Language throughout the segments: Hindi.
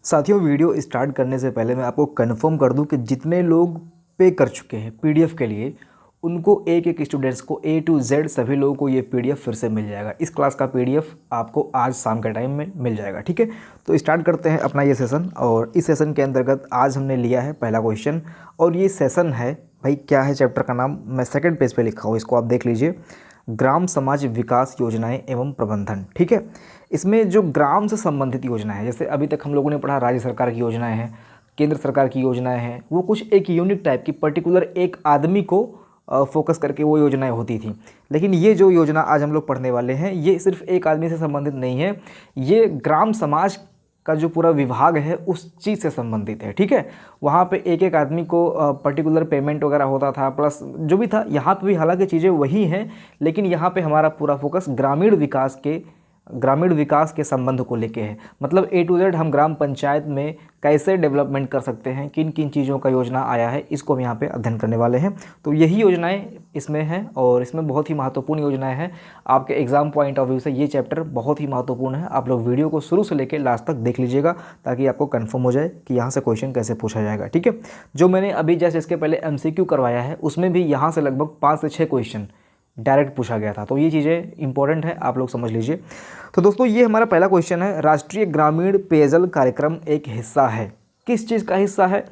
साथियों, वीडियो स्टार्ट करने से पहले मैं आपको कंफर्म कर दूं कि जितने लोग पे कर चुके हैं पीडीएफ के लिए, उनको एक एक स्टूडेंट्स को ए टू जेड सभी लोगों को ये पीडीएफ फिर से मिल जाएगा। इस क्लास का पीडीएफ आपको आज शाम के टाइम में मिल जाएगा। ठीक है, तो स्टार्ट करते हैं अपना ये सेशन। और इस सेशन के अंतर्गत आज हमने लिया है पहला क्वेश्चन, और ये सेशन है भाई क्या है, चैप्टर का नाम मैं सेकंड पेज पे लिखा हूँ, इसको आप देख लीजिए, ग्राम समाज विकास योजनाएं एवं प्रबंधन। ठीक है, इसमें जो ग्राम से संबंधित योजना है, जैसे अभी तक हम लोगों ने पढ़ा राज्य सरकार की योजनाएं हैं, केंद्र सरकार की योजनाएं हैं, वो कुछ एक यूनिक टाइप की पर्टिकुलर एक आदमी को फोकस करके वो योजनाएं होती थी। लेकिन ये जो योजना आज हम लोग पढ़ने वाले हैं, ये सिर्फ एक आदमी से संबंधित नहीं है, ये ग्राम समाज का जो पूरा विभाग है उस चीज़ से संबंधित है। ठीक है, वहाँ पे एक एक आदमी को पर्टिकुलर पेमेंट वगैरह होता था, प्लस जो भी था, यहाँ पे भी हालांकि चीज़ें वही हैं, लेकिन यहाँ पे हमारा पूरा फोकस ग्रामीण विकास के संबंध को लेके है। मतलब ए टू जेड हम ग्राम पंचायत में कैसे डेवलपमेंट कर सकते हैं, किन किन चीज़ों का योजना आया है, इसको हम यहाँ पे अध्ययन करने वाले हैं। तो यही योजनाएं इसमें हैं और इसमें बहुत ही महत्वपूर्ण योजनाएं हैं। आपके एग्जाम पॉइंट ऑफ व्यू से ये चैप्टर बहुत ही महत्वपूर्ण है। आप लोग वीडियो को शुरू से लेकर लास्ट तक देख लीजिएगा ताकि आपको कन्फर्म हो जाए कि यहाँ से क्वेश्चन कैसे पूछा जाएगा। ठीक है, जो मैंने अभी जैसे इसके पहले MCQ करवाया है, उसमें भी यहाँ से लगभग 5 से 6 क्वेश्चन डायरेक्ट पूछा गया था। तो ये चीज़ें इंपॉर्टेंट है, आप लोग समझ लीजिए। तो दोस्तों, ये हमारा पहला क्वेश्चन है, राष्ट्रीय ग्रामीण पेयजल कार्यक्रम एक हिस्सा है। किस चीज़ का हिस्सा है?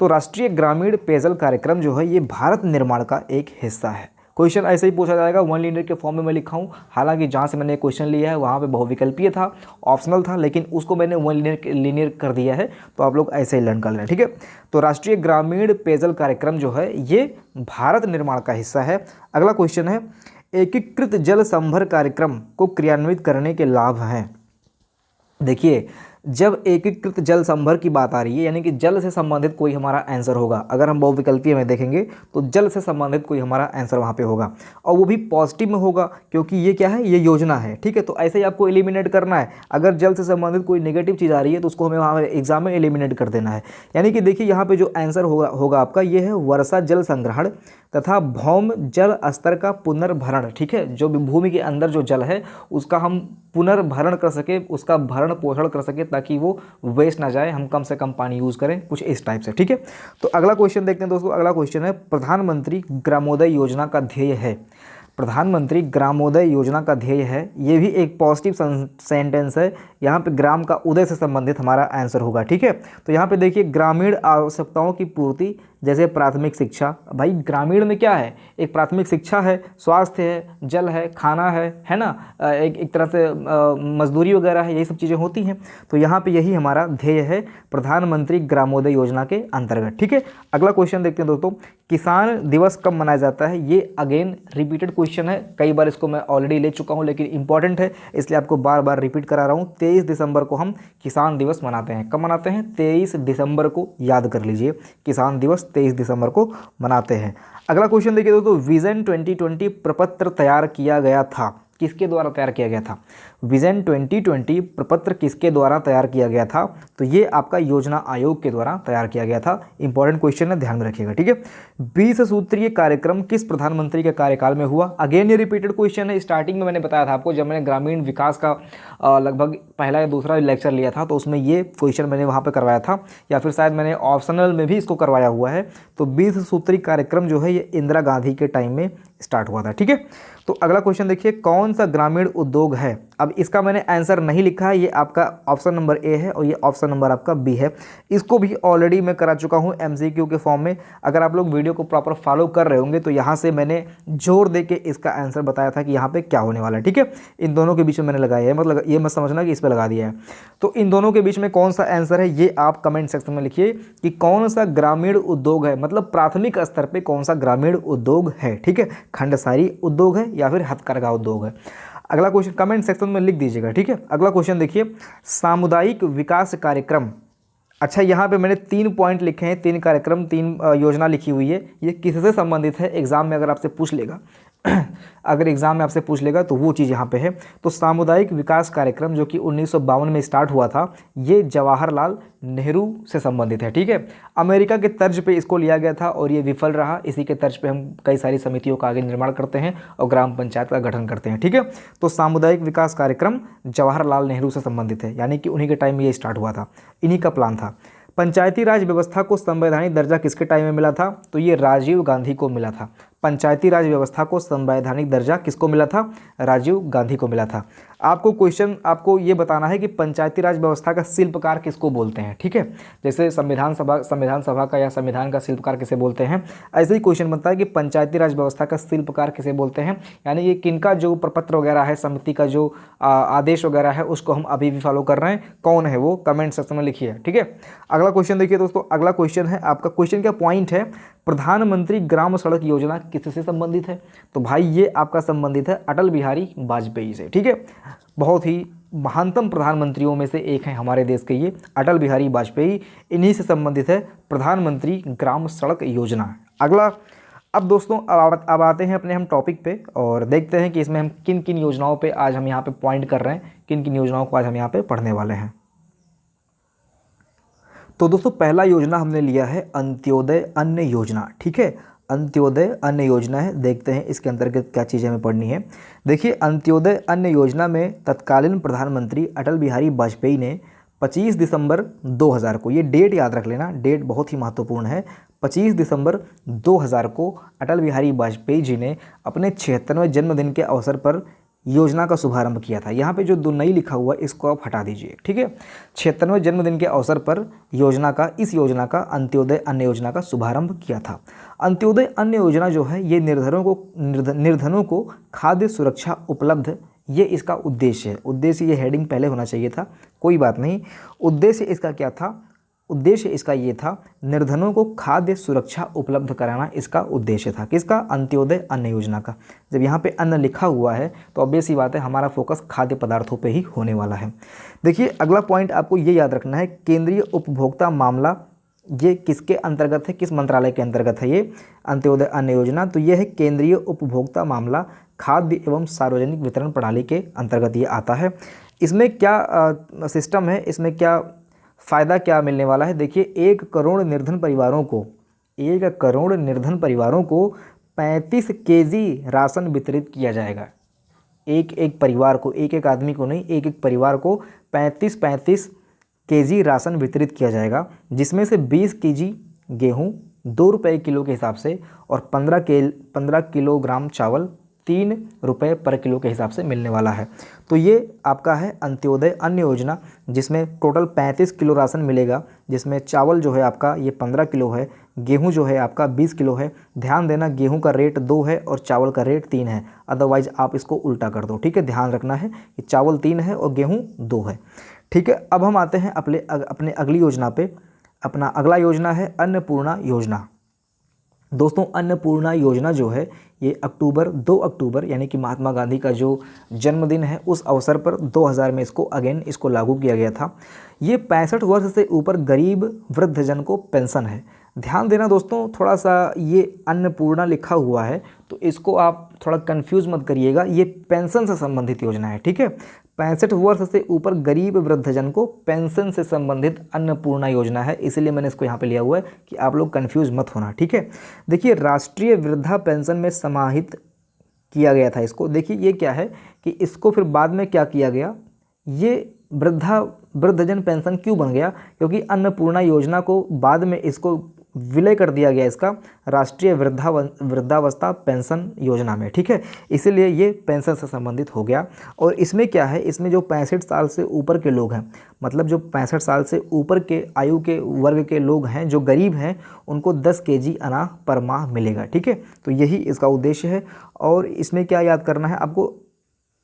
तो राष्ट्रीय ग्रामीण पेयजल कार्यक्रम जो है ये भारत निर्माण का एक हिस्सा है। क्वेश्चन ऐसे ही पूछा जाएगा, वन लीनियर के फॉर्म में मैं लिखा हूँ। हालांकि जहाँ से मैंने क्वेश्चन लिया है वहाँ पे बहुविकल्पीय था, ऑप्शनल था, लेकिन उसको मैंने वन लीनियर कर दिया है, तो आप लोग ऐसे ही लर्न कर लेना। ठीक है, तो राष्ट्रीय ग्रामीण पेयजल कार्यक्रम जो है ये भारत निर्माण का हिस्सा है। अगला क्वेश्चन है, एकीकृत जल संभर कार्यक्रम को क्रियान्वित करने के लाभ हैं। देखिए, जब एकीकृत जल संभर की बात आ रही है, यानी कि जल से संबंधित कोई हमारा आंसर होगा। अगर हम बहुविकल्पीय में देखेंगे तो जल से संबंधित कोई हमारा आंसर वहाँ पे होगा, और वो भी पॉजिटिव में होगा, क्योंकि ये क्या है, ये योजना है। ठीक है, तो ऐसे ही आपको एलिमिनेट करना है। अगर जल से संबंधित कोई नेगेटिव चीज़ आ रही है तो उसको हमें वहाँ एग्जाम में एलिमिनेट कर देना है। यानी कि देखिए, यहाँ पर जो आंसर होगा आपका, ये है वर्षा जल संग्रहण तथा भौम जल स्तर का पुनर्भरण। ठीक है, जो भी भूमि के अंदर जो जल है उसका हम पुनर्भरण कर सके, उसका भरण पोषण कर सके, ताकि वो वेस्ट ना जाए, हम कम से कम पानी यूज़ करें, कुछ इस टाइप से। ठीक है, तो अगला क्वेश्चन देखते हैं दोस्तों। अगला क्वेश्चन है, प्रधानमंत्री ग्रामोदय योजना का ध्येय है। प्रधानमंत्री ग्रामोदय योजना का ध्येय है, ये भी एक पॉजिटिव सेंटेंस है। यहाँ पे ग्राम का उदय से संबंधित हमारा आंसर होगा। ठीक है, तो यहाँ पे देखिए, ग्रामीण आवश्यकताओं की पूर्ति, जैसे प्राथमिक शिक्षा। भाई ग्रामीण में क्या है, एक प्राथमिक शिक्षा है, स्वास्थ्य है, जल है, खाना है ना, एक तरह से मजदूरी वगैरह है, यही सब चीज़ें होती हैं। तो यहाँ पे यही हमारा ध्येय है प्रधानमंत्री ग्रामोदय योजना के अंतर्गत। ठीक है, अगला क्वेश्चन देखते हैं दोस्तों, किसान दिवस कब मनाया जाता है। ये अगेन रिपीटेड क्वेश्चन है, कई बार इसको मैं ऑलरेडी ले चुका हूँ, लेकिन इंपॉर्टेंट है इसलिए आपको बार बार रिपीट करा रहा हूँ। 23 दिसंबर को हम किसान दिवस मनाते हैं। कब मनाते हैं? 23 दिसंबर को, याद कर लीजिए, किसान दिवस 23 दिसंबर को मनाते हैं। अगला क्वेश्चन देखिए दोस्तों, विजन 2020 प्रपत्र तैयार किया गया था, किसके द्वारा तैयार किया गया था? विजन 2020 प्रपत्र किसके द्वारा तैयार किया गया था? तो ये आपका योजना आयोग के द्वारा तैयार किया गया था। इंपॉर्टेंट क्वेश्चन है, ध्यान में रखिएगा। ठीक है, 20 सूत्रीय कार्यक्रम किस प्रधानमंत्री के कार्यकाल में हुआ? अगेन ये रिपीटेड क्वेश्चन है। स्टार्टिंग में मैंने बताया था आपको, जब मैंने ग्रामीण विकास का लगभग पहला या दूसरा लेक्चर लिया था, तो उसमें ये क्वेश्चन मैंने वहाँ पर करवाया था, या फिर शायद मैंने ऑप्शनल में भी इसको करवाया हुआ है। तो 20 सूत्रीय कार्यक्रम जो है ये इंदिरा गांधी के टाइम में स्टार्ट हुआ था। ठीक है, तो अगला क्वेश्चन देखिए, कौन सा ग्रामीण उद्योग है? अब इसका मैंने आंसर नहीं लिखा है, ये आपका ऑप्शन नंबर ए है और ये ऑप्शन नंबर आपका बी है। इसको भी ऑलरेडी मैं करा चुका हूँ MCQ के फॉर्म में। अगर आप लोग वीडियो को प्रॉपर फॉलो कर रहे होंगे तो यहाँ से मैंने जोर दे के इसका आंसर बताया था कि यहाँ पे क्या होने वाला है। ठीक है, इन दोनों के बीच में मैंने लगाया है, मतलब ये मत समझना कि इस पर लगा दिया है। तो इन दोनों के बीच में कौन सा आंसर है, ये आप कमेंट सेक्शन में लिखिए कि कौन सा ग्रामीण उद्योग है, मतलब प्राथमिक स्तर पर कौन सा ग्रामीण उद्योग है। ठीक है, खंडसारी उद्योग है या फिर हथकरघा उद्योग है। अगला क्वेश्चन कमेंट सेक्शन में लिख दीजिएगा। ठीक है, अगला क्वेश्चन देखिए, सामुदायिक विकास कार्यक्रम। अच्छा, यहाँ पे मैंने 3 पॉइंट लिखे हैं, 3 कार्यक्रम, 3 योजना लिखी हुई है। ये किससे संबंधित है? एग्जाम में अगर आपसे पूछ लेगा अगर एग्ज़ाम में आपसे पूछ लेगा तो वो चीज़ यहाँ पे है। तो सामुदायिक विकास कार्यक्रम जो कि 1952 में स्टार्ट हुआ था, ये जवाहरलाल नेहरू से संबंधित है। ठीक है, अमेरिका के तर्ज पे इसको लिया गया था और ये विफल रहा। इसी के तर्ज पे हम कई सारी समितियों का आगे निर्माण करते हैं और ग्राम पंचायत का गठन करते हैं। ठीक है, तो सामुदायिक विकास कार्यक्रम जवाहरलाल नेहरू से संबंधित है, यानी कि उन्हीं के टाइम में ये स्टार्ट हुआ था, इन्हीं का प्लान था। पंचायती राज व्यवस्था को संवैधानिक दर्जा किसके टाइम में मिला था? तो ये राजीव गांधी को मिला था। पंचायती राज व्यवस्था को संवैधानिक दर्जा किसको मिला था? राजीव गांधी को मिला था। आपको क्वेश्चन आपको ये बताना है कि पंचायती राज व्यवस्था का शिल्पकार किसको बोलते हैं। ठीक है, जैसे संविधान सभा का या संविधान का शिल्पकार किसे बोलते हैं, ऐसे ही क्वेश्चन बनता है कि पंचायती राज व्यवस्था का शिल्पकार किसे बोलते हैं, यानी ये किनका जो प्रपत्र वगैरह है, समिति का जो आदेश वगैरह है, उसको हम अभी भी फॉलो कर रहे हैं, कौन है वो कमेंट सेक्शन में लिखिए। ठीक है, अगला क्वेश्चन देखिए दोस्तों, अगला क्वेश्चन है आपका, क्वेश्चन का पॉइंट है प्रधानमंत्री ग्राम सड़क योजना किससे संबंधित है? तो भाई ये आपका संबंधित है अटल बिहारी वाजपेयी से। ठीक है, बहुत ही महानतम प्रधानमंत्रियों में से एक हैं हमारे देश के ये अटल बिहारी वाजपेयी, इन्हीं से संबंधित है प्रधानमंत्री ग्राम सड़क योजना। अगला, अब दोस्तों अब आते हैं अपने हम टॉपिक पे और देखते हैं कि इसमें हम किन किन योजनाओं पे आज हम यहाँ पे पॉइंट कर रहे हैं, किन किन योजनाओं को आज हम यहाँ पे पढ़ने वाले हैं। तो दोस्तों पहला योजना हमने लिया है अंत्योदय अन्न योजना। ठीक है, अंत्योदय अन्न योजना है, देखते हैं इसके अंतर्गत क्या चीज़ें हमें पढ़नी है। देखिए, अंत्योदय अन्न योजना में तत्कालीन प्रधानमंत्री अटल बिहारी वाजपेयी ने 25 दिसंबर 2000 को, ये डेट याद रख लेना, डेट बहुत ही महत्वपूर्ण है, 25 दिसंबर 2000 को अटल बिहारी वाजपेयी जी ने अपने 76वें जन्मदिन के अवसर पर योजना का शुभारंभ किया था। यहाँ पे जो दुनई लिखा हुआ है इसको आप हटा दीजिए। ठीक है, 76वें जन्मदिन के अवसर पर इस योजना का अंत्योदय अन्न योजना का शुभारंभ किया था। अंत्योदय अन्न योजना जो है ये निर्धनों को खाद्य सुरक्षा उपलब्ध, ये इसका उद्देश्य है। उद्देश्य, ये हेडिंग पहले होना चाहिए था, कोई बात नहीं। उद्देश्य इसका क्या था? उद्देश्य इसका ये था, निर्धनों को खाद्य सुरक्षा उपलब्ध कराना इसका उद्देश्य था। किसका? अंत्योदय अन्न योजना का। जब यहाँ पे अन्न लिखा हुआ है तो ऑब्वियस सी बात है हमारा फोकस खाद्य पदार्थों पे ही होने वाला है। देखिए, अगला पॉइंट आपको ये याद रखना है, केंद्रीय उपभोक्ता मामला, ये किसके अंतर्गत है, किस मंत्रालय के अंतर्गत है ये अंत्योदय अन्न योजना? तो ये है केंद्रीय उपभोक्ता मामला खाद्य एवं सार्वजनिक वितरण प्रणाली के अंतर्गत ये आता है। इसमें क्या सिस्टम है, इसमें क्या फ़ायदा क्या मिलने वाला है? देखिए, 1 करोड़ निर्धन परिवारों को 35 केजी राशन वितरित किया जाएगा। एक परिवार को, एक आदमी को नहीं, एक परिवार को 35 केजी राशन वितरित किया जाएगा, जिसमें से 20 केजी गेहूँ 2 रुपये किलो के हिसाब से और 15 किलोग्राम चावल 3 रुपये पर किलो के हिसाब से मिलने वाला है। तो ये आपका है अंत्योदय अन्न योजना, जिसमें टोटल 35 किलो राशन मिलेगा, जिसमें चावल जो है आपका ये 15 किलो है, गेहूं जो है आपका 20 किलो है। ध्यान देना, गेहूं का रेट 2 है और चावल का रेट 3 है, अदरवाइज आप इसको उल्टा कर दो। ठीक है, ध्यान रखना है कि चावल 3 है और गेहूँ 2 है। ठीक है, अब हम आते हैं अपने अगली योजना पे। अपना अगला योजना है अन्नपूर्णा योजना। दोस्तों, अन्नपूर्णा योजना जो है ये 2 अक्टूबर यानी कि महात्मा गांधी का जो जन्मदिन है उस अवसर पर 2000 में इसको लागू किया गया था। ये 65 वर्ष से ऊपर गरीब वृद्धजन को पेंशन है। ध्यान देना दोस्तों, थोड़ा सा ये अन्नपूर्णा लिखा हुआ है तो इसको आप थोड़ा कंफ्यूज मत करिएगा, ये पेंशन से संबंधित योजना है। ठीक है, 65 वर्ष से ऊपर गरीब वृद्धजन को पेंशन से संबंधित अन्नपूर्णा योजना है, इसलिए मैंने इसको यहाँ पे लिया हुआ है कि आप लोग कंफ्यूज मत होना। ठीक है, देखिए, राष्ट्रीय वृद्धा पेंशन में समाहित किया गया था इसको। देखिए, ये क्या है कि इसको फिर बाद में क्या किया गया, ये वृद्धजन पेंशन क्यों बन गया? क्योंकि अन्नपूर्णा योजना को बाद में इसको विलय कर दिया गया इसका राष्ट्रीय वृद्धावस्था पेंशन योजना में। ठीक है, इसीलिए ये पेंशन से संबंधित हो गया। और इसमें क्या है, इसमें जो 65 साल से ऊपर के लोग हैं, मतलब जो 65 साल से ऊपर के आयु के वर्ग के लोग हैं, जो गरीब हैं, उनको 10 केजी अनाज पर माह मिलेगा। ठीक है, तो यही इसका उद्देश्य है। और इसमें क्या याद करना है आपको,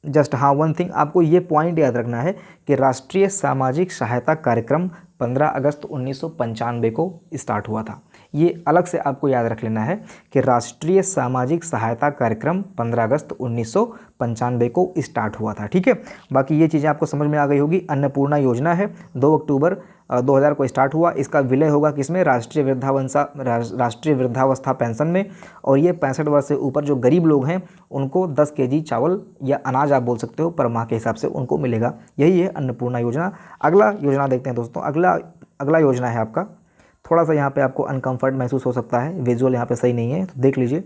जस्ट वन थिंग आपको ये पॉइंट याद रखना है कि राष्ट्रीय सामाजिक सहायता कार्यक्रम 15 अगस्त 1995 को स्टार्ट हुआ था। ये अलग से आपको याद रख लेना है कि राष्ट्रीय सामाजिक सहायता कार्यक्रम 15 अगस्त 1995 को स्टार्ट हुआ था। ठीक है, बाकी ये चीज़ें आपको समझ में आ गई होगी। अन्नपूर्णा योजना है 2 अक्टूबर 2000 को स्टार्ट हुआ। इसका विलय होगा किसमें, राष्ट्रीय वृद्धावस्था पेंशन में। और ये 65 वर्ष से ऊपर जो गरीब लोग हैं उनको 10 केजी चावल या अनाज आप बोल सकते हो पर माह के हिसाब से उनको मिलेगा। यही है अन्नपूर्णा योजना। अगला योजना देखते हैं दोस्तों। अगला योजना है आपका, थोड़ा सा यहाँ पे आपको अनकंफर्ट महसूस हो सकता है, विजुअल यहाँ पे सही नहीं है तो देख लीजिए।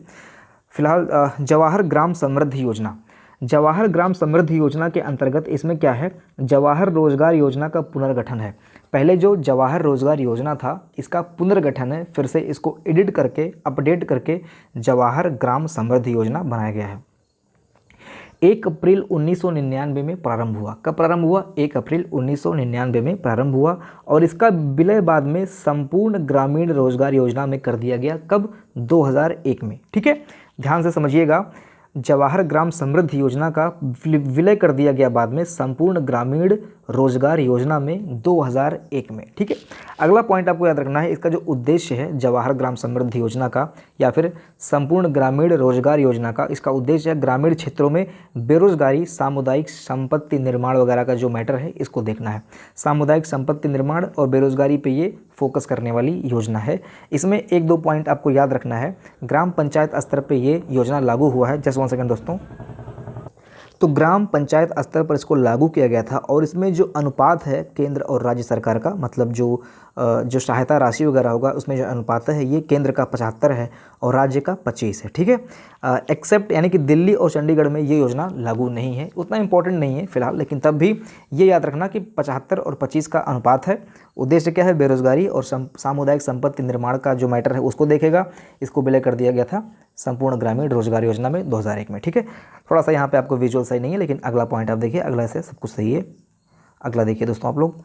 फिलहाल जवाहर ग्राम समृद्धि योजना। जवाहर ग्राम समृद्धि योजना के अंतर्गत इसमें क्या है, जवाहर रोजगार योजना का पुनर्गठन है। पहले जो जवाहर रोजगार योजना था इसका पुनर्गठन है, फिर से इसको एडिट करके अपडेट करके जवाहर ग्राम समृद्धि योजना बनाया गया है। 1 अप्रैल 1999 में प्रारंभ हुआ। कब प्रारंभ हुआ, 1 अप्रैल 1999 में प्रारंभ हुआ और इसका विलय बाद में संपूर्ण ग्रामीण रोजगार योजना में कर दिया गया। कब, 2001 में। ठीक है, ध्यान से समझिएगा। जवाहर ग्राम समृद्धि योजना का विलय कर दिया गया बाद में संपूर्ण ग्रामीण रोजगार योजना में 2001 में। ठीक है, अगला पॉइंट आपको याद रखना है, इसका जो उद्देश्य है जवाहर ग्राम समृद्धि योजना का या फिर संपूर्ण ग्रामीण रोजगार योजना का, इसका उद्देश्य है ग्रामीण क्षेत्रों में बेरोजगारी, सामुदायिक संपत्ति निर्माण वगैरह का जो मैटर है इसको देखना है। सामुदायिक संपत्ति निर्माण और बेरोजगारी पे ये फोकस करने वाली योजना है। इसमें 1-2 पॉइंट आपको याद रखना है। ग्राम पंचायत स्तर पे ये योजना लागू हुआ है। जस्ट 1 सेकंड दोस्तों। तो ग्राम पंचायत स्तर पर इसको लागू किया गया था और इसमें जो अनुपात है केंद्र और राज्य सरकार का, मतलब जो सहायता राशि वगैरह होगा उसमें जो अनुपात है ये केंद्र का 75 है और राज्य का 25 है। ठीक है, एक्सेप्ट यानी कि दिल्ली और चंडीगढ़ में ये योजना लागू नहीं है, उतना इंपॉर्टेंट नहीं है फिलहाल, लेकिन तब भी ये याद रखना कि 75 और 25 का अनुपात है। उद्देश्य क्या है, बेरोजगारी और सामुदायिक संपत्ति निर्माण का जो मैटर है उसको देखेगा। इसको विलय कर दिया गया था संपूर्ण ग्रामीण रोजगार योजना में 2001 में। ठीक है, थोड़ा सा यहाँ पे आपको विजुअल सही नहीं है, लेकिन अगला पॉइंट आप देखिए, अगला से सब कुछ सही है। अगला देखिए दोस्तों आप लोग,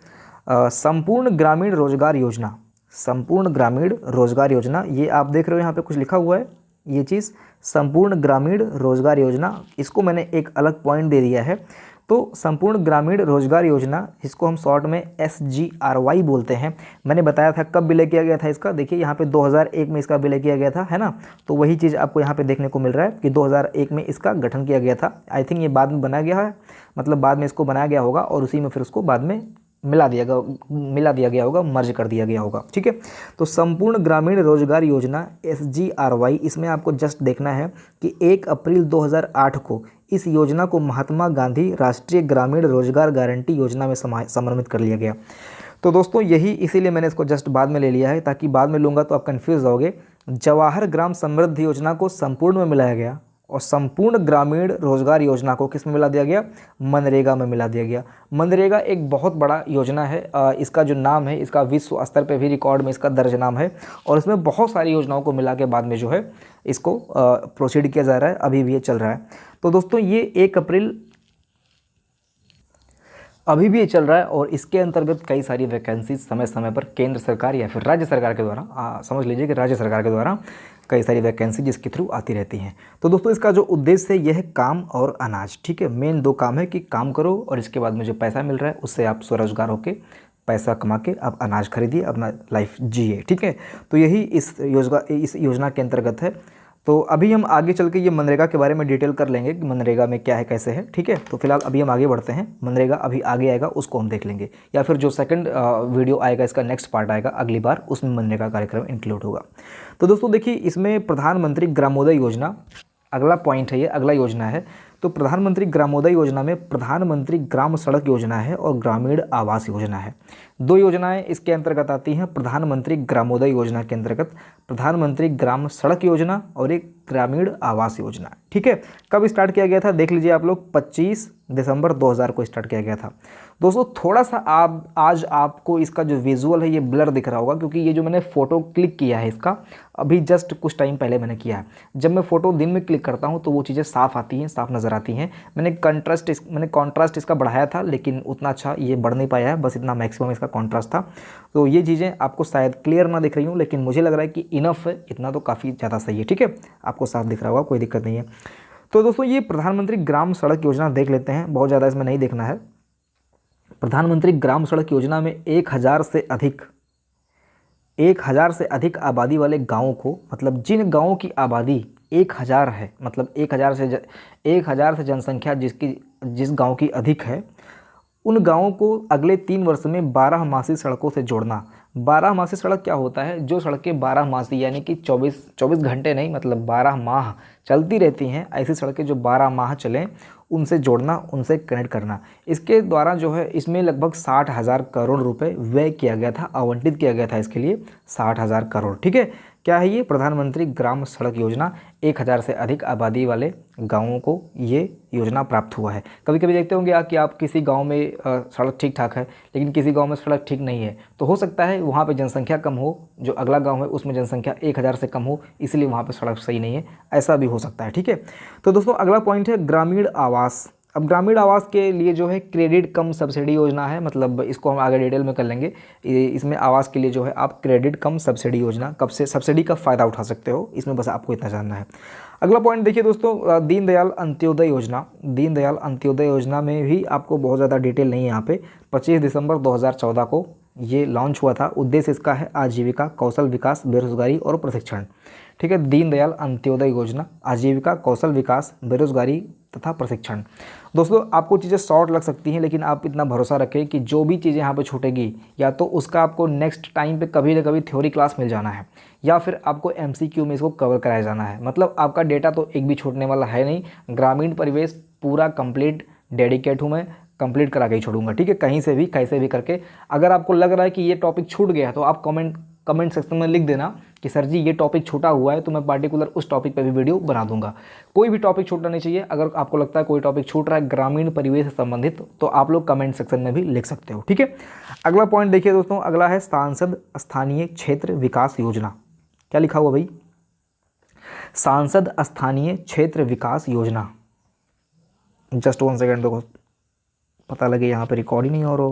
संपूर्ण ग्रामीण रोजगार योजना। संपूर्ण ग्रामीण रोजगार योजना, ये आप देख रहे हो यहाँ पे कुछ लिखा हुआ है, ये चीज़ संपूर्ण ग्रामीण रोजगार योजना, इसको मैंने एक अलग पॉइंट दे दिया है। तो संपूर्ण ग्रामीण रोजगार योजना, इसको हम शॉर्ट में SGRY बोलते हैं। मैंने बताया था कब विलय किया गया था इसका, देखिए यहाँ पे 2001 में इसका विलय किया गया था, है ना। तो वही चीज़ आपको यहाँ पे देखने को मिल रहा है कि 2001 में इसका गठन किया गया था। आई थिंक ये बाद में बनाया गया है, मतलब बाद में इसको बनाया गया होगा और उसी में फिर उसको बाद में मिला दिया गया होगा, मर्ज कर दिया गया होगा। ठीक है, तो संपूर्ण ग्रामीण रोजगार योजना SGRY, इसमें आपको जस्ट देखना है कि 1 अप्रैल 2008 को इस योजना को महात्मा गांधी राष्ट्रीय ग्रामीण रोजगार गारंटी योजना में समन्वित कर लिया गया। तो दोस्तों यही, इसीलिए मैंने इसको जस्ट बाद में ले लिया है, ताकि बाद में लूँगा तो आप कन्फ्यूज़ होगे। जवाहर ग्राम समृद्धि योजना को संपूर्ण में मिलाया गया और संपूर्ण ग्रामीण रोजगार योजना को किस में मिला दिया गया, मनरेगा में मिला दिया गया। मनरेगा एक बहुत बड़ा योजना है, इसका जो नाम है, इसका विश्व स्तर पे भी रिकॉर्ड में इसका दर्ज नाम है और इसमें बहुत सारी योजनाओं को मिला के बाद में जो है इसको प्रोसीड किया जा रहा है, अभी भी ये चल रहा है। तो दोस्तों ये 1 अप्रैल अभी भी ये चल रहा है और इसके अंतर्गत कई सारी वैकेंसीज समय समय पर केंद्र सरकार या फिर राज्य सरकार के द्वारा, समझ लीजिए कि राज्य सरकार के द्वारा कई सारी वैकेंसी जिसके थ्रू आती रहती हैं। तो दोस्तों इसका जो उद्देश्य है यह है काम और अनाज। ठीक है, मेन 2 काम है कि काम करो और इसके बाद में जो पैसा मिल रहा है उससे आप स्वरोजगार होकर पैसा कमा के आप अनाज खरीदिए, अपना लाइफ जिए। ठीक है, तो यही इस योजना के अंतर्गत है। तो अभी हम आगे चल के ये मनरेगा के बारे में डिटेल कर लेंगे कि मनरेगा में क्या है कैसे है। ठीक है, तो फिलहाल अभी हम आगे बढ़ते हैं। मनरेगा अभी आगे आएगा, उसको हम देख लेंगे, या फिर जो सेकंड वीडियो आएगा, इसका नेक्स्ट पार्ट आएगा अगली बार, उसमें मनरेगा कार्यक्रम इंक्लूड होगा। तो दोस्तों देखिए, इसमें प्रधानमंत्री ग्रामोदय योजना अगला पॉइंट है, ये अगला योजना है। तो प्रधानमंत्री ग्रामोदय योजना में प्रधानमंत्री ग्राम सड़क योजना है और ग्रामीण आवास योजना है। 2 योजनाएं इसके अंतर्गत आती हैं। प्रधानमंत्री ग्रामोदय योजना के अंतर्गत प्रधानमंत्री ग्राम सड़क योजना और एक ग्रामीण आवास योजना। ठीक है, कब स्टार्ट किया गया था देख लीजिए आप लोग, 25 दिसंबर 2000 को स्टार्ट किया गया था। दोस्तों थोड़ा सा आज आपको इसका जो विजुअल है ये ब्लर दिख रहा होगा, क्योंकि ये जो मैंने फ़ोटो क्लिक किया है इसका अभी जस्ट कुछ टाइम पहले मैंने किया है। जब मैं फ़ोटो दिन में क्लिक करता हूँ तो वो चीज़ें साफ़ आती हैं, साफ़ नज़र आती हैं। मैंने कॉन्ट्रास्ट इसका बढ़ाया था, लेकिन उतना अच्छा ये बढ़ नहीं पाया है, बस इतना मैक्सिमम इसका कॉन्ट्रास्ट था। तो ये चीज़ें आपको शायद क्लियर ना दिख रही हूँ, लेकिन मुझे लग रहा है कि इनफ है, इतना तो काफ़ी ज़्यादा सही है। ठीक है, आपको साफ दिख रहा होगा, कोई दिक्कत नहीं है। तो दोस्तों ये प्रधानमंत्री ग्राम सड़क योजना देख लेते हैं, बहुत ज़्यादा इसमें नहीं देखना है। प्रधानमंत्री ग्राम सड़क योजना में 1000 से अधिक आबादी वाले गाँवों को, मतलब जिन गाँवों की आबादी 1000 है, मतलब 1000 से जनसंख्या जिस गांव की अधिक है, उन गाँवों को अगले 3 वर्ष में 12 सड़कों से जोड़ना। 12 सड़क क्या होता है? जो सड़कें 12 यानी कि 24 घंटे नहीं, मतलब 12 माह चलती रहती हैं, ऐसी सड़कें जो 12 माह चलें उनसे जोड़ना, उनसे कनेक्ट करना। इसके द्वारा जो है इसमें लगभग 60,000 करोड़ रुपए व्यय किया गया था, आवंटित किया गया था इसके लिए 60,000 करोड़। ठीक है, क्या है ये? प्रधानमंत्री ग्राम सड़क योजना। 1000 से अधिक आबादी वाले गाँवों को ये योजना प्राप्त हुआ है। कभी कभी देखते होंगे कि आप किसी गांव में सड़क ठीक ठाक है, लेकिन किसी गांव में सड़क ठीक नहीं है, तो हो सकता है वहाँ पे जनसंख्या कम हो, जो अगला गांव है उसमें जनसंख्या 1000 से कम हो, इसलिए वहाँ पे सड़क सही नहीं है, ऐसा भी हो सकता है। ठीक है, तो दोस्तों अगला पॉइंट है ग्रामीण आवास। अब ग्रामीण आवास के लिए जो है क्रेडिट कम सब्सिडी योजना है, मतलब इसको हम आगे डिटेल में कर लेंगे। इसमें आवास के लिए जो है आप क्रेडिट कम सब्सिडी योजना, कब से सब्सिडी का फ़ायदा उठा सकते हो, इसमें बस आपको इतना जानना है। अगला पॉइंट देखिए दोस्तों, दीनदयाल अंत्योदय योजना। दीनदयाल अंत्योदय योजना में भी आपको बहुत ज़्यादा डिटेल नहीं है यहाँ पे। 25 दिसंबर 2014 को ये लॉन्च हुआ था। उद्देश्य इसका है आजीविका, कौशल विकास, बेरोजगारी और प्रशिक्षण। ठीक है, दीनदयाल अंत्योदय योजना, आजीविका, कौशल विकास, बेरोजगारी तथा प्रशिक्षण। दोस्तों आपको चीज़ें शॉर्ट लग सकती हैं, लेकिन आप इतना भरोसा रखें कि जो भी चीज़ें यहाँ पे छूटेगी, या तो उसका आपको नेक्स्ट टाइम पे कभी ना कभी थ्योरी क्लास मिल जाना है, या फिर आपको एमसीक्यू में इसको कवर कराया जाना है। मतलब आपका डेटा तो एक भी छूटने वाला है नहीं। ग्रामीण परिवेश पूरा कंप्लीट डेडिकेट हूँ मैं, कंप्लीट करा के ही छोड़ूंगा। ठीक है, कहीं से भी कैसे भी करके। अगर आपको लग रहा है कि ये टॉपिक छूट गया है, तो आप कमेंट सेक्शन में लिख देना कि सर जी ये टॉपिक छूटा हुआ है, तो मैं पार्टिकुलर उस टॉपिक पे भी वीडियो बना दूंगा। कोई भी टॉपिक छूटना नहीं चाहिए। अगर आपको लगता है कोई टॉपिक छूट रहा है ग्रामीण परिवेश से संबंधित, तो आप लोग कमेंट सेक्शन में भी लिख सकते हो। ठीक है, अगला पॉइंट देखिए दोस्तों, अगला है सांसद स्थानीय क्षेत्र विकास योजना। क्या लिखा हुआ भाई? सांसद स्थानीय क्षेत्र विकास योजना। जस्ट 1 सेकेंड, देखो पता लगे यहाँ पे रिकॉर्ड ही नहीं हो रहा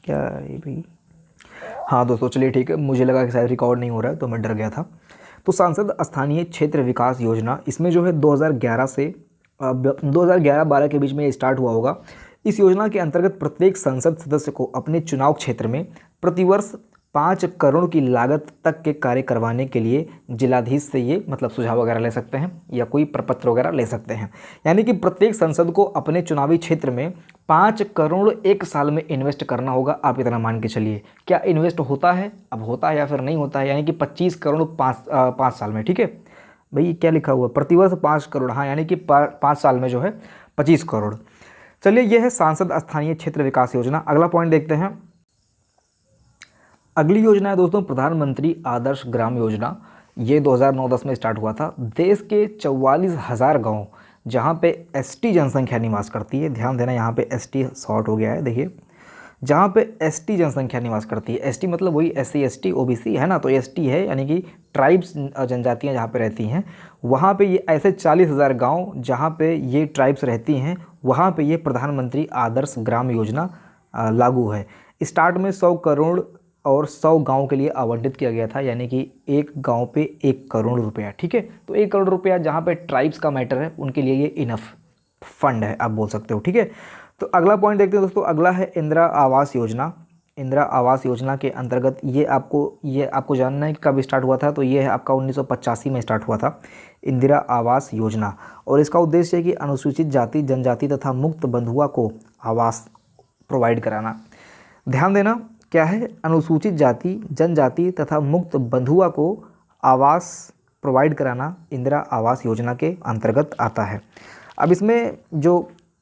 क्या ये भाई। हाँ दोस्तों चलिए ठीक है, मुझे लगा कि शायद रिकॉर्ड नहीं हो रहा है, तो मैं डर गया था। तो सांसद स्थानीय क्षेत्र विकास योजना, इसमें जो है 2011 से 2011-12 के बीच में ये स्टार्ट हुआ होगा। इस योजना के अंतर्गत प्रत्येक संसद सदस्य को अपने चुनाव क्षेत्र में प्रतिवर्ष 5 करोड़ की लागत तक के कार्य करवाने के लिए जिलाधीश से ये मतलब सुझाव वगैरह ले सकते हैं, या कोई प्रपत्र वगैरह ले सकते हैं। यानी कि प्रत्येक संसद को अपने चुनावी क्षेत्र में 5 करोड़ एक साल में इन्वेस्ट करना होगा। आप इतना मान के चलिए। क्या इन्वेस्ट होता है? अब होता है या फिर नहीं होता है, यानी कि 25 करोड़ 5 साल में। ठीक है भाई, क्या लिखा हुआ? प्रतिवर्ष 5 करोड़, हाँ, यानी कि 5 साल में जो है 25 करोड़। चलिए, यह है सांसद स्थानीय क्षेत्र विकास योजना। अगला पॉइंट देखते हैं। अगली योजना है दोस्तों प्रधानमंत्री आदर्श ग्राम योजना। ये 2009-10 में स्टार्ट हुआ था। देश के 44,000 गाँव जहाँ पे एसटी जनसंख्या निवास करती है, ध्यान देना यहाँ पे एसटी शॉर्ट हो गया है, देखिए, जहाँ पे एसटी जनसंख्या निवास करती है। एसटी मतलब वही SC ST OBC है ना, तो एसटी है, यानी कि ट्राइब्स जनजातियाँ जहाँ पे रहती हैं, वहाँ पे ये ऐसे 40,000 गाँव जहाँ पे ये ट्राइब्स रहती हैं, वहाँ पे ये प्रधानमंत्री आदर्श ग्राम योजना लागू है। स्टार्ट में 100 करोड़ और 100 गांव के लिए आवंटित किया गया था, यानी कि एक गांव पे 1 करोड़ रुपया। ठीक है, तो 1 करोड़ रुपया जहां पे ट्राइब्स का मैटर है उनके लिए ये इनफ फंड है, आप बोल सकते हो। ठीक है, तो अगला पॉइंट देखते हैं दोस्तों। अगला है इंदिरा आवास योजना। इंदिरा आवास योजना के अंतर्गत ये आपको जानना है कि कब स्टार्ट हुआ था, तो ये है आपका 1985 में स्टार्ट हुआ था इंदिरा आवास योजना। और इसका उद्देश्य है कि अनुसूचित जाति, जनजाति तथा मुक्त बंधुआ को आवास प्रोवाइड कराना। ध्यान देना, क्या है? अनुसूचित जाति, जनजाति तथा मुक्त बंधुआ को आवास प्रोवाइड कराना इंदिरा आवास योजना के अंतर्गत आता है। अब इसमें जो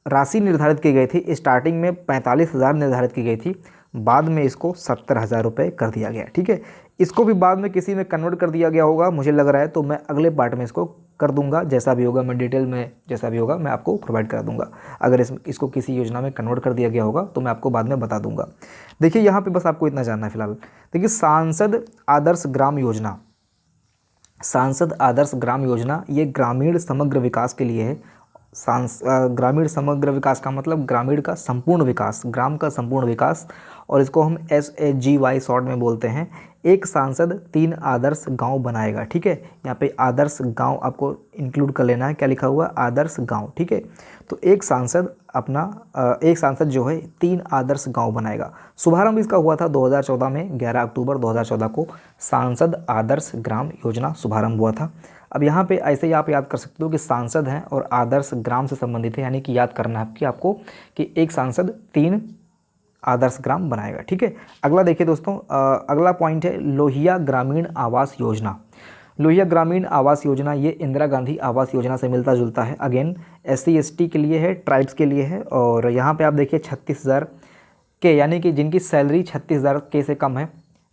राशि निर्धारित की गई थी, स्टार्टिंग में 45,000 निर्धारित की गई थी, बाद में इसको 70,000 रुपये कर दिया गया। ठीक है, इसको भी बाद में किसी में कन्वर्ट कर दिया गया होगा मुझे लग रहा है, तो मैं अगले पार्ट में इसको कर दूंगा। जैसा भी होगा मैं डिटेल में, जैसा भी होगा मैं आपको प्रोवाइड करा दूंगा। अगर इसको किसी योजना में कन्वर्ट कर दिया गया होगा तो मैं आपको बाद में बता दूंगा। देखिए यहाँ पे बस आपको इतना जानना है फिलहाल। देखिए, सांसद आदर्श ग्राम योजना, सांसद आदर्श ग्राम योजना ये ग्रामीण समग्र विकास के लिए है। ग्रामीण समग्र विकास का मतलब ग्रामीण का संपूर्ण विकास, ग्राम का संपूर्ण विकास और इसको हम SAGY शॉर्ट में बोलते हैं। एक सांसद 3 आदर्श गांव बनाएगा, ठीक है। यहाँ पे आदर्श गांव आपको इंक्लूड कर लेना है, क्या लिखा हुआ है, आदर्श गांव, ठीक है। तो एक सांसद जो है 3 आदर्श गांव बनाएगा। शुभारंभ इसका हुआ था 2014 में, 11 अक्टूबर 2014 को सांसद आदर्श ग्राम योजना शुभारंभ हुआ था। अब यहाँ पे ऐसे ही आप याद कर सकते हो कि सांसद हैं और आदर्श ग्राम से संबंधित है, यानी कि याद करना है कि आपको कि एक सांसद 3 आदर्श ग्राम बनाएगा, ठीक है। अगला देखिए दोस्तों, अगला पॉइंट है लोहिया ग्रामीण आवास योजना। लोहिया ग्रामीण आवास योजना ये इंदिरा गांधी आवास योजना से मिलता जुलता है। अगेन SC ST के लिए है, ट्राइब्स के लिए है। और यहाँ पे आप देखिए 36,000 के, यानी कि जिनकी सैलरी 36,000 के से कम है।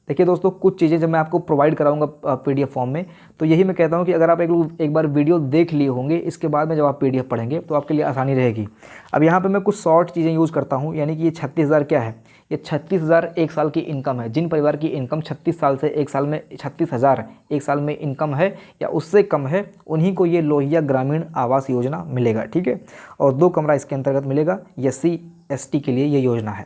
देखिए दोस्तों, कुछ चीज़ें जब मैं आपको प्रोवाइड कराऊंगा PDF फॉर्म में, तो यही मैं कहता हूं कि अगर आप एक बार वीडियो देख लिए होंगे, इसके बाद में जब आप PDF पढ़ेंगे तो आपके लिए आसानी रहेगी। अब यहाँ पे मैं कुछ शॉर्ट चीज़ें यूज़ करता हूं, यानी कि ये 36,000 क्या है, ये 36,000 एक साल की इनकम है। जिन परिवार की इनकम 36 साल से एक साल में 36,000 एक साल में इनकम है या उससे कम है, उन्हीं को ये लोहिया ग्रामीण आवास योजना मिलेगा, ठीक है। और 2 कमरा इसके अंतर्गत मिलेगा। SC ST के लिए ये योजना है।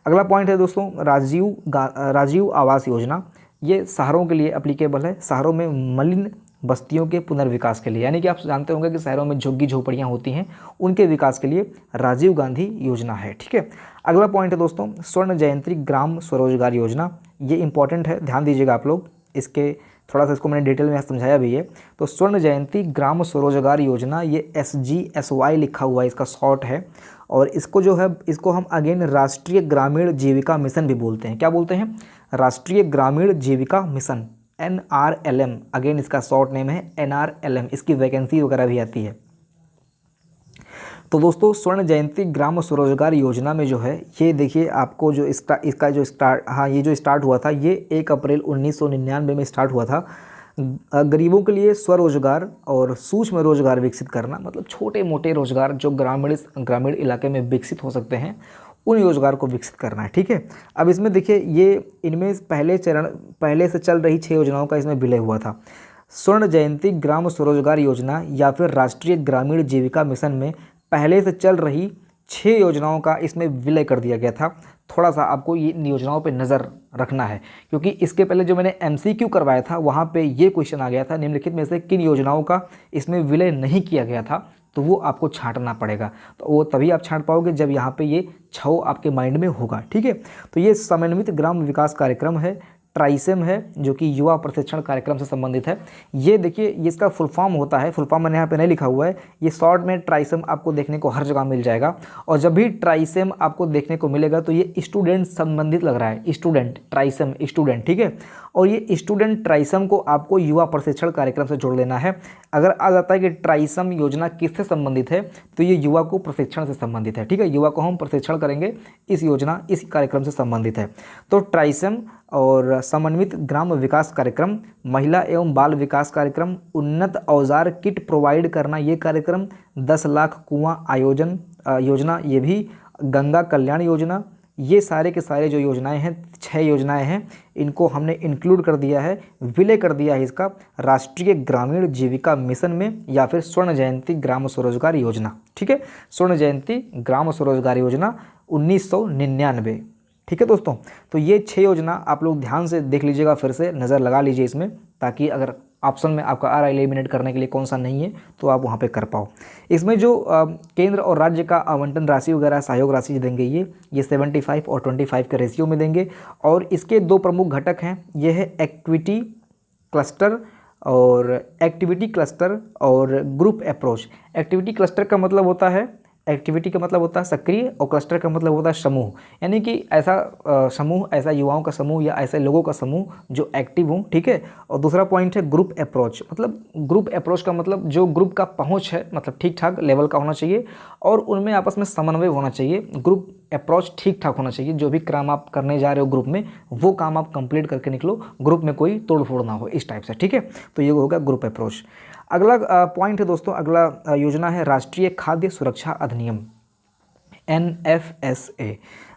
अगला पॉइंट है दोस्तों राजीव आवास योजना। ये शहरों के लिए एप्लीकेबल है, शहरों में मलिन बस्तियों के पुनर्विकास के लिए, यानी कि आप जानते होंगे कि शहरों में झुग्गी झोपड़ियाँ होती हैं, उनके विकास के लिए राजीव गांधी योजना है, ठीक है। अगला पॉइंट है दोस्तों स्वर्ण जयंती ग्राम स्वरोजगार योजना। ये इंपॉर्टेंट है, ध्यान दीजिएगा आप लोग, इसके थोड़ा सा इसको मैंने डिटेल में समझाया भी है। तो स्वर्ण जयंती ग्राम स्वरोजगार योजना, ये SGSY लिखा हुआ है, इसका शॉर्ट है। और इसको जो है, इसको हम अगेन राष्ट्रीय ग्रामीण जीविका मिशन भी बोलते हैं। क्या बोलते हैं, राष्ट्रीय ग्रामीण जीविका मिशन, NRLM। अगेन इसका शॉर्ट नेम है NRLM। इसकी वैकेंसी वगैरह भी आती है। तो दोस्तों स्वर्ण जयंती ग्राम स्वरोजगार योजना में जो है, ये देखिए आपको जो इसका जो स्टार्ट हुआ था, ये 1 अप्रैल 1999 में स्टार्ट हुआ था। गरीबों के लिए स्वरोजगार और सूक्ष्म रोजगार विकसित करना, मतलब छोटे मोटे रोजगार जो ग्रामीण इलाके में विकसित हो सकते हैं, उन रोजगार को विकसित करना है, ठीक है। अब इसमें देखिए, ये इनमें पहले से चल रही 6 योजनाओं का इसमें विलय हुआ था। स्वर्ण जयंती ग्राम स्वरोजगार योजना या फिर राष्ट्रीय ग्रामीण जीविका मिशन में पहले से चल रही 6 योजनाओं का इसमें विलय कर दिया गया था। थोड़ा सा आपको ये योजनाओं पे नज़र रखना है, क्योंकि इसके पहले जो मैंने MCQ करवाया था, वहाँ पे ये क्वेश्चन आ गया था, निम्नलिखित में से किन योजनाओं का इसमें विलय नहीं किया गया था, तो वो आपको छांटना पड़ेगा। तो वो तभी आप छांट पाओगे जब यहाँ पे ये 6 आपके माइंड में होगा, ठीक है। तो ये समन्वित ग्राम विकास कार्यक्रम है, ट्राइसेम है, जो कि युवा प्रशिक्षण कार्यक्रम से संबंधित है। ये देखिए, ये इसका फुल फॉर्म होता है, फुल फॉर्म मैंने यहाँ पे नहीं लिखा हुआ है, ये शॉर्ट में ट्राइसेम आपको देखने को हर जगह मिल जाएगा। और जब भी ट्राइसेम आपको देखने को मिलेगा तो ये स्टूडेंट संबंधित लग रहा है, स्टूडेंट ट्राइसेम स्टूडेंट, ठीक है। और ये स्टूडेंट ट्राइसम को आपको युवा प्रशिक्षण कार्यक्रम से जोड़ लेना है। अगर आ जाता है कि ट्राइसम योजना किससे संबंधित है, तो ये युवा को प्रशिक्षण से संबंधित है, ठीक है। युवा को हम प्रशिक्षण करेंगे, इस योजना इस कार्यक्रम से संबंधित है। तो ट्राइसम और समन्वित ग्राम विकास कार्यक्रम, महिला एवं बाल विकास कार्यक्रम, उन्नत औजार किट प्रोवाइड करना ये कार्यक्रम, 10 लाख कुआं आयोजन योजना, ये भी गंगा कल्याण योजना, ये सारे के सारे जो योजनाएं हैं, 6 योजनाएं हैं, इनको हमने इंक्लूड कर दिया है, विलय कर दिया है इसका राष्ट्रीय ग्रामीण जीविका मिशन में या फिर स्वर्ण जयंती ग्राम स्वरोजगार योजना, ठीक है। स्वर्ण जयंती ग्राम स्वरोजगार योजना 1999, ठीक है दोस्तों। तो ये 6 योजना आप लोग ध्यान से देख लीजिएगा, फिर से नज़र लगा लीजिए इसमें, ताकि अगर ऑप्शन में आपका आ रहा है एलिमिनेट करने के लिए कौन सा नहीं है तो आप वहाँ पे कर पाओ। इसमें जो केंद्र और राज्य का आवंटन राशि वगैरह सहयोग राशि देंगे, ये 75 और 25 के रेशियो में देंगे। और इसके 2 प्रमुख घटक हैं, ये है एक्टिविटी क्लस्टर और ग्रुप अप्रोच। एक्टिविटी क्लस्टर का मतलब होता है, एक्टिविटी का मतलब होता है सक्रिय, और क्लस्टर का मतलब होता है समूह, यानी कि ऐसा समूह, ऐसा युवाओं का समूह या ऐसे लोगों का समूह जो एक्टिव हों, ठीक है। और दूसरा पॉइंट है ग्रुप अप्रोच, मतलब ग्रुप अप्रोच का मतलब जो ग्रुप का पहुंच है, मतलब ठीक ठाक लेवल का होना चाहिए और उनमें आपस में समन्वय होना चाहिए। ग्रुप अप्रोच ठीक ठाक होना चाहिए, जो भी काम आप करने जा रहे हो ग्रुप में, वो काम आप कंप्लीट करके निकलो, ग्रुप में कोई तोड़ फोड़ ना हो, इस टाइप से, ठीक है। तो ये होगा ग्रुप अप्रोच। अगला पॉइंट है दोस्तों, अगला योजना है राष्ट्रीय खाद्य सुरक्षा अधिनियम, NFSA,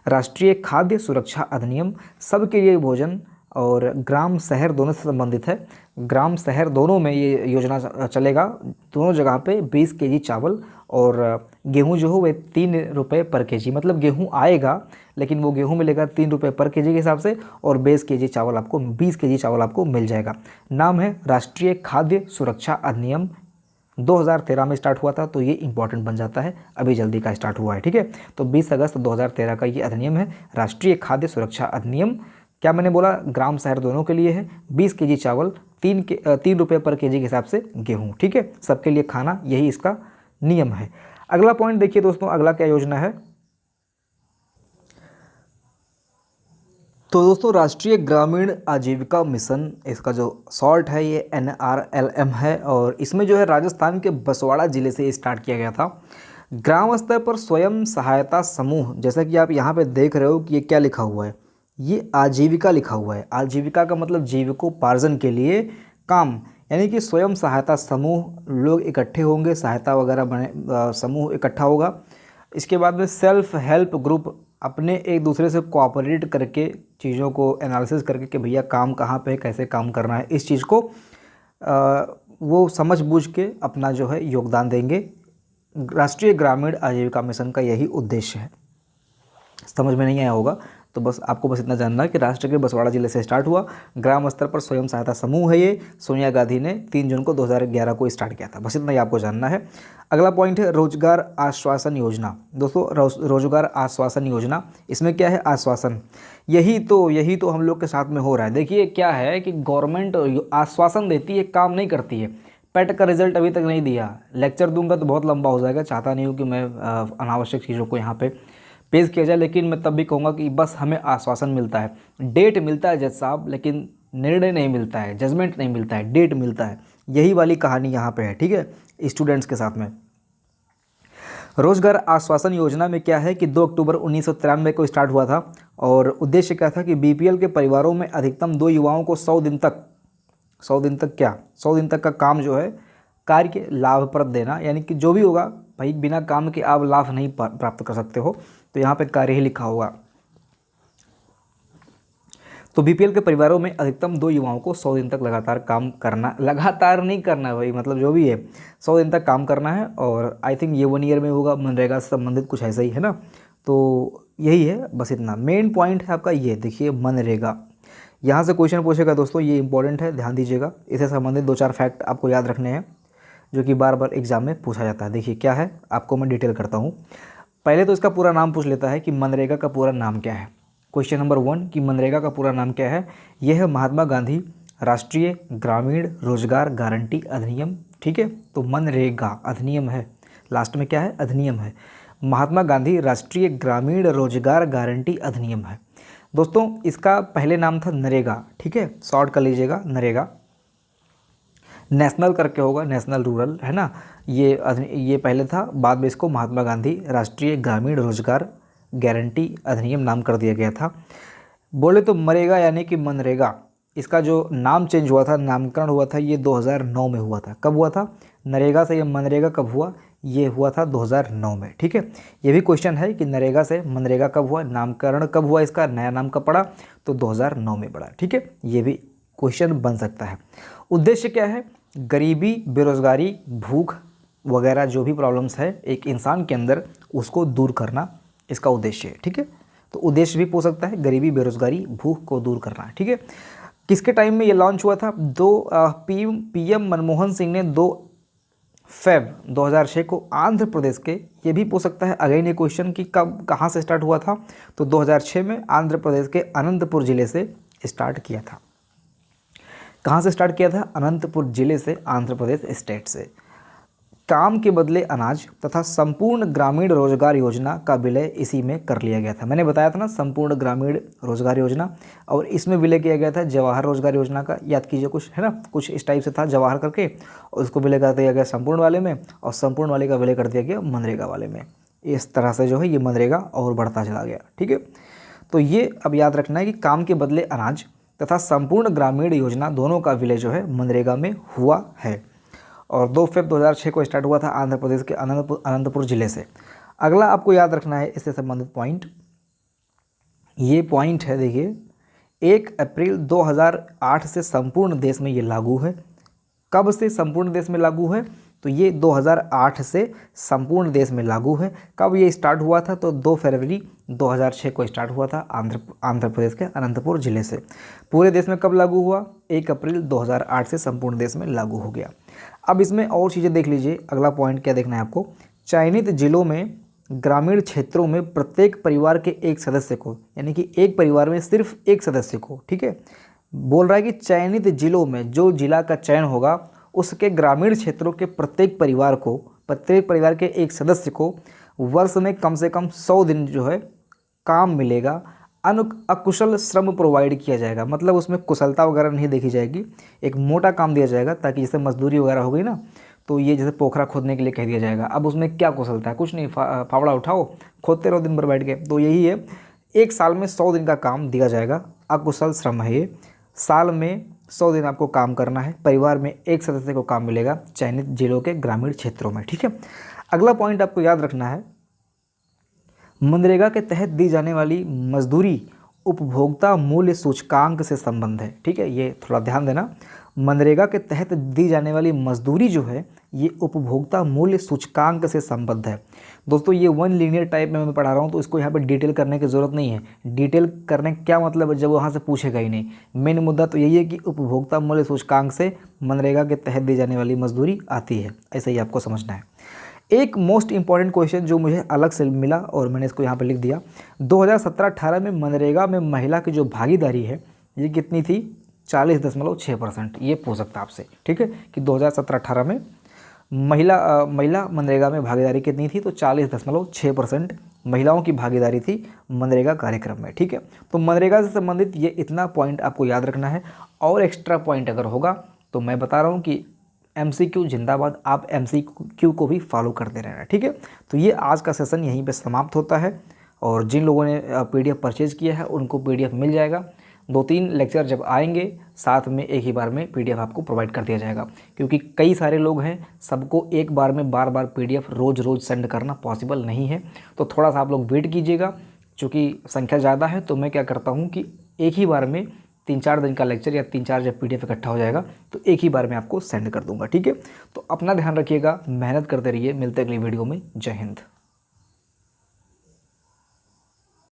राष्ट्रीय खाद्य सुरक्षा अधिनियम। सबके लिए भोजन और ग्राम शहर दोनों से संबंधित है। ग्राम शहर दोनों में ये योजना चलेगा। दोनों जगह पे 20 केजी चावल और गेहूं जो हो वह 3 रुपये पर केजी, मतलब गेहूं आएगा लेकिन वो गेहूं मिलेगा 3 रुपये पर केजी के हिसाब से, और 20 केजी चावल आपको मिल जाएगा। नाम है राष्ट्रीय खाद्य सुरक्षा अधिनियम। 2013 में स्टार्ट हुआ था, तो ये इंपॉर्टेंट बन जाता है, अभी जल्दी का स्टार्ट हुआ है, ठीक है। तो 20 अगस्त 2013 का ये अधिनियम है, राष्ट्रीय खाद्य सुरक्षा अधिनियम। क्या मैंने बोला, ग्राम शहर दोनों के लिए है, 20 केजी चावल, 3 रुपये पर केजी के हिसाब से गेहूँ, ठीक है, सबके लिए खाना, यही इसका नियम है। अगला पॉइंट देखिए दोस्तों, अगला क्या योजना है। तो दोस्तों राष्ट्रीय ग्रामीण आजीविका मिशन, इसका जो शॉर्ट है ये NRLM है, और इसमें जो है राजस्थान के बसवाड़ा ज़िले से स्टार्ट किया गया था। ग्राम स्तर पर स्वयं सहायता समूह, जैसा कि आप यहाँ पे देख रहे हो कि ये क्या लिखा हुआ है, ये आजीविका लिखा हुआ है। आजीविका का मतलब जीविकोपार्जन के लिए काम, यानी कि स्वयं सहायता समूह, लोग इकट्ठे होंगे, सहायता वगैरह बने, समूह इकट्ठा होगा। इसके बाद में सेल्फ हेल्प ग्रुप अपने एक दूसरे से कोऑपरेट करके चीज़ों को एनालिसिस करके कि भैया काम कहाँ पे है, कैसे काम करना है, इस चीज़ को वो समझ बूझ के अपना जो है योगदान देंगे। राष्ट्रीय ग्रामीण आजीविका मिशन का यही उद्देश्य है। समझ में नहीं आया होगा तो बस आपको बस इतना जानना है कि राष्ट्र के बसवाड़ा जिले से स्टार्ट हुआ, ग्राम स्तर पर स्वयं सहायता समूह है ये। सोनिया गांधी ने 3 जून को 2011 को स्टार्ट किया था, बस इतना ही आपको जानना है। अगला पॉइंट है रोजगार आश्वासन योजना। दोस्तों रोजगार आश्वासन योजना, इसमें क्या है, आश्वासन, यही तो हम लोग के साथ में हो रहा है। देखिए क्या है कि गवर्नमेंट आश्वासन देती है, काम नहीं करती है। पेट का रिजल्ट अभी तक नहीं दिया, लेक्चर दूंगा तो बहुत लंबा हो जाएगा, चाहता नहीं हूँ कि मैं अनावश्यक चीज़ों को यहाँ पे पेश किया जाए, लेकिन मैं तब भी कहूँगा कि बस हमें आश्वासन मिलता है, डेट मिलता है जज साहब, लेकिन निर्णय नहीं मिलता है, जजमेंट नहीं मिलता है, डेट मिलता है। यही वाली कहानी यहाँ पे है, ठीक है, स्टूडेंट्स के साथ में। रोजगार आश्वासन योजना में क्या है कि 2 अक्टूबर 1993 को स्टार्ट हुआ था, और उद्देश्य क्या था कि BPL के परिवारों में अधिकतम 2 युवाओं को 100 दिन तक का काम जो है कार्य लाभप्रद देना, यानी कि जो भी होगा भाई, बिना काम के आप लाभ नहीं प्राप्त कर सकते हो, तो यहाँ पे कार्य ही लिखा होगा। तो BPL के परिवारों में अधिकतम 2 युवाओं को 100 दिन तक लगातार काम करना, लगातार नहीं करना भाई, मतलब जो भी है 100 दिन तक काम करना है, और आई थिंक ये 1 ईयर में होगा, मनरेगा से संबंधित कुछ ऐसा ही है ना। तो यही है, बस इतना मेन पॉइंट है आपका। ये देखिए मनरेगा, यहाँ से क्वेश्चन पूछेगा दोस्तों, ये इंपॉर्टेंट है, ध्यान दीजिएगा। इससे संबंधित 2-4 फैक्ट आपको याद रखने हैं जो कि बार बार एग्जाम में पूछा जाता है। देखिए क्या है, आपको मैं डिटेल करता हूँ। पहले तो इसका पूरा नाम पूछ लेता है कि मनरेगा का पूरा नाम क्या है। क्वेश्चन नंबर 1 कि मनरेगा का पूरा नाम क्या है। यह है महात्मा गांधी राष्ट्रीय ग्रामीण रोजगार गारंटी अधिनियम, ठीक है। तो मनरेगा अधिनियम है, लास्ट में क्या है, अधिनियम है। महात्मा गांधी राष्ट्रीय ग्रामीण रोजगार गारंटी अधिनियम है। दोस्तों इसका पहले नाम था नरेगा, ठीक है, शॉर्ट कर लीजिएगा नरेगा। नेशनल करके होगा, नेशनल रूरल, है ना, ये पहले था, बाद में इसको महात्मा गांधी राष्ट्रीय ग्रामीण रोजगार गारंटी अधिनियम नाम कर दिया गया था। बोले तो मरेगा यानी कि मनरेगा, इसका जो नाम चेंज हुआ था, नामकरण हुआ था, ये 2009 में हुआ था। कब हुआ था, नरेगा से ये मनरेगा कब हुआ, ये हुआ था 2009 में, ठीक है। ये भी क्वेश्चन है कि नरेगा से मनरेगा कब हुआ, नामकरण कब हुआ, इसका नया नाम कब पड़ा, तो 2009 में पड़ा, ठीक है। ये भी क्वेश्चन बन सकता है। उद्देश्य क्या है, गरीबी, बेरोजगारी, भूख वगैरह जो भी प्रॉब्लम्स है एक इंसान के अंदर, उसको दूर करना इसका उद्देश्य है, ठीक है। तो उद्देश्य भी पूछ सकता है, गरीबी, बेरोजगारी, भूख को दूर करना, ठीक है। किसके टाइम में ये लॉन्च हुआ था, PM मनमोहन सिंह ने 2 फेब 2006 को आंध्र प्रदेश के, ये भी पूछ सकता है अगेन ये क्वेश्चन कि कब कहाँ से स्टार्ट हुआ था, तो 2006 में आंध्र प्रदेश के अनंतपुर जिले से स्टार्ट किया था। कहाँ से स्टार्ट किया था, अनंतपुर जिले से, आंध्र प्रदेश स्टेट से। काम के बदले अनाज तथा संपूर्ण ग्रामीण रोजगार योजना का विलय इसी में कर लिया गया था। मैंने बताया था ना, संपूर्ण ग्रामीण रोजगार योजना, और इसमें विलय किया गया था जवाहर रोजगार योजना का, याद कीजिए कुछ, है ना, कुछ इस टाइप से था जवाहर करके, और उसको विलय कर दिया गया संपूर्ण वाले में, और संपूर्ण वाले का विलय कर दिया गया मनरेगा वाले में। इस तरह से जो है ये मनरेगा और बढ़ता चला गया, ठीक है। तो ये अब याद रखना है कि काम के बदले अनाज तथा संपूर्ण ग्रामीण योजना दोनों का विलय जो है मनरेगा में हुआ है, और 2 फेब 2006 को स्टार्ट हुआ था आंध्र प्रदेश के अनंतपुर जिले से। अगला आपको याद रखना है इससे संबंधित पॉइंट, ये पॉइंट है देखिए, 1 अप्रैल 2008 से संपूर्ण देश में ये लागू है। कब से संपूर्ण देश में लागू है? तो ये 2008 से संपूर्ण देश में लागू है। कब ये स्टार्ट हुआ था? तो 2 फरवरी 2006 को स्टार्ट हुआ था आंध्र प्रदेश के अनंतपुर जिले से। पूरे देश में कब लागू हुआ? 1 अप्रैल 2008 से संपूर्ण देश में लागू हो गया। अब इसमें और चीज़ें देख लीजिए। अगला पॉइंट क्या देखना है आपको? चयनित जिलों में ग्रामीण क्षेत्रों में प्रत्येक परिवार के एक सदस्य को, यानी कि एक परिवार में सिर्फ एक सदस्य को, ठीक है, बोल रहा है कि चयनित जिलों में जो जिला का चयन होगा उसके ग्रामीण क्षेत्रों के प्रत्येक परिवार के एक सदस्य को वर्ष में कम से कम 100 दिन जो है काम मिलेगा। अकुशल श्रम प्रोवाइड किया जाएगा, मतलब उसमें कुशलता वगैरह नहीं देखी जाएगी, एक मोटा काम दिया जाएगा, ताकि जैसे मजदूरी वगैरह हो गई ना, तो ये जैसे पोखरा खोदने के लिए कह दिया जाएगा। अब उसमें क्या कुशलता है? कुछ नहीं, फावड़ा उठाओ, खोदते रहो दिन भर बैठ के। तो यही है, 1 साल में 100 दिन का काम दिया जाएगा। अकुशल श्रम है ये। साल में 100 दिन आपको काम करना है। परिवार में एक सदस्य को काम मिलेगा चयनित जिलों के ग्रामीण क्षेत्रों में, ठीक है। अगला पॉइंट आपको याद रखना है, मनरेगा के तहत दी जाने वाली मजदूरी उपभोक्ता मूल्य सूचकांक से संबंध है, ठीक है, ये थोड़ा ध्यान देना। मनरेगा के तहत दी जाने वाली मजदूरी जो है ये उपभोक्ता मूल्य सूचकांक से संबद्ध है। दोस्तों ये 1 लीनियर टाइप में मैं पढ़ा रहा हूँ, तो इसको यहाँ पे डिटेल करने की ज़रूरत नहीं है। डिटेल करने का क्या मतलब है, जब वहाँ से पूछेगा ही नहीं। मेन मुद्दा तो यही है कि उपभोक्ता मूल्य सूचकांक से मनरेगा के तहत दी जाने वाली मजदूरी आती है, ऐसे ही आपको समझना है। एक मोस्ट इंपॉर्टेंट क्वेश्चन जो मुझे अलग से मिला और मैंने इसको यहाँ पर लिख दिया, 2017-18 में मनरेगा में महिला की जो भागीदारी है ये कितनी थी? 40.6%। ये पूछ सकता है आपसे, ठीक है, कि 2017-18 में महिला मनरेगा में भागीदारी कितनी थी? तो 40.6% महिलाओं की भागीदारी थी मनरेगा कार्यक्रम में, ठीक है। तो मनरेगा से संबंधित ये इतना पॉइंट आपको याद रखना है। और एक्स्ट्रा पॉइंट अगर होगा तो मैं बता रहा हूँ कि MCQ जिंदाबाद, आप MCQ को भी फॉलो करते रहना, ठीक है। तो ये आज का सेशन यहीं पे समाप्त होता है, और जिन लोगों ने PDF परचेज़ किया है उनको PDF मिल जाएगा। 2-3 लेक्चर जब आएंगे साथ में एक ही बार में PDF आपको प्रोवाइड कर दिया जाएगा, क्योंकि कई सारे लोग हैं, सबको एक बार में बार PDF रोज़ सेंड करना पॉसिबल नहीं है। तो थोड़ा सा आप लोग वेट कीजिएगा, चूँकि संख्या ज़्यादा है तो मैं क्या करता हूँ कि एक ही बार में 3-4 दिन का लेक्चर या 3-4 जब PDF इकट्ठा हो जाएगा तो एक ही बार में आपको सेंड कर दूंगा, ठीक है। तो अपना ध्यान रखिएगा, मेहनत करते रहिए, मिलते अगली वीडियो में। जय हिंद।